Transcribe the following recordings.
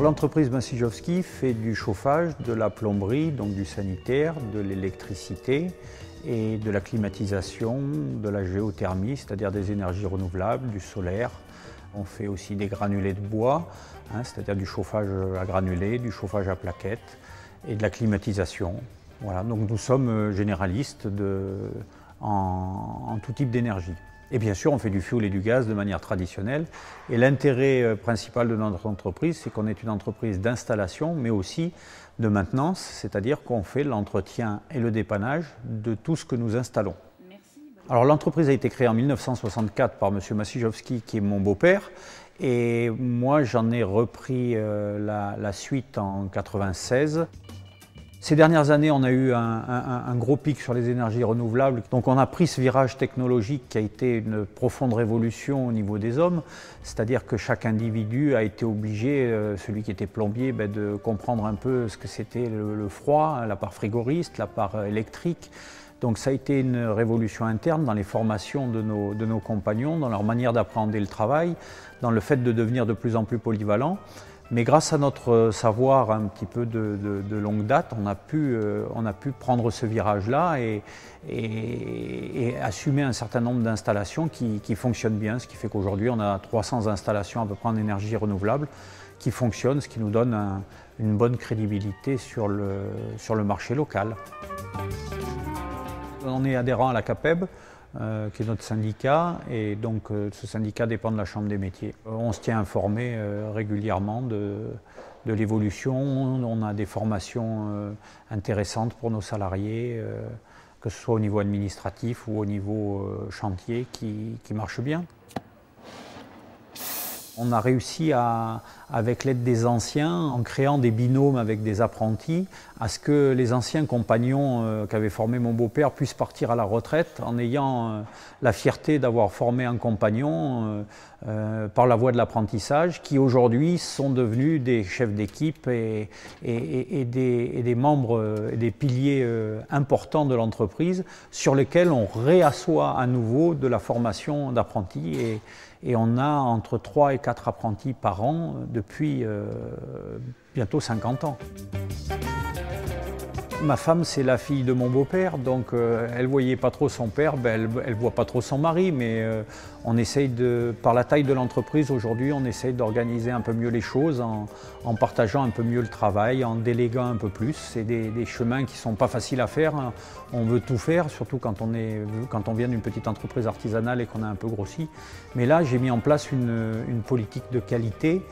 L'entreprise Maciejowski fait du chauffage, de la plomberie, donc du sanitaire, de l'électricité et de la climatisation, de la géothermie, c'est-à-dire des énergies renouvelables, du solaire. On fait aussi des granulés de bois, c'est-à-dire du chauffage à granulés, du chauffage à plaquettes et de la climatisation. Voilà, donc nous sommes généralistes en tout type d'énergie. Et bien sûr, on fait du fioul et du gaz de manière traditionnelle. Et l'intérêt principal de notre entreprise, c'est qu'on est une entreprise d'installation, mais aussi de maintenance, c'est-à-dire qu'on fait l'entretien et le dépannage de tout ce que nous installons. Alors l'entreprise a été créée en 1964 par M. Maciejowski, qui est mon beau-père. Et moi, j'en ai repris la suite en 1996. Ces dernières années, on a eu un gros pic sur les énergies renouvelables. Donc on a pris ce virage technologique qui a été une profonde révolution au niveau des hommes. C'est-à-dire que chaque individu a été obligé, celui qui était plombier, de comprendre un peu ce que c'était le froid, la part frigoriste, la part électrique. Donc ça a été une révolution interne dans les formations de nos compagnons, dans leur manière d'appréhender le travail, dans le fait de devenir de plus en plus polyvalents. Mais grâce à notre savoir un petit peu de longue date, on a pu prendre ce virage-là et assumer un certain nombre d'installations qui fonctionnent bien, ce qui fait qu'aujourd'hui on a 300 installations à peu près en énergie renouvelable qui fonctionnent, ce qui nous donne une bonne crédibilité sur le marché local. On est adhérent à la CAPEB, qui est notre syndicat, et donc ce syndicat dépend de la Chambre des métiers. On se tient informé régulièrement de l'évolution, on a des formations intéressantes pour nos salariés, que ce soit au niveau administratif ou au niveau chantier qui marche bien. On a réussi, avec l'aide des anciens, en créant des binômes avec des apprentis, à ce que les anciens compagnons qu'avait formé mon beau-père puissent partir à la retraite en ayant la fierté d'avoir formé un compagnon par la voie de l'apprentissage, qui aujourd'hui sont devenus des chefs d'équipe et des membres et des piliers importants de l'entreprise sur lesquels on réassoit à nouveau de la formation d'apprentis. Et on a entre 3 et 4 apprentis par an depuis bientôt 50 ans. Ma femme, c'est la fille de mon beau-père, donc elle ne voyait pas trop son père, elle ne voit pas trop son mari, mais on essaye par la taille de l'entreprise aujourd'hui, on essaye d'organiser un peu mieux les choses en partageant un peu mieux le travail, en déléguant un peu plus. C'est des chemins qui ne sont pas faciles à faire, on veut tout faire, surtout quand on vient d'une petite entreprise artisanale et qu'on a un peu grossi. Mais là, j'ai mis en place une politique de qualité.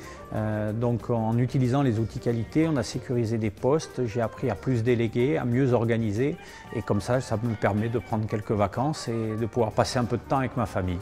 Donc en utilisant les outils qualité, on a sécurisé des postes, j'ai appris à plus déléguer, à mieux organiser, et comme ça me permet de prendre quelques vacances et de pouvoir passer un peu de temps avec ma famille.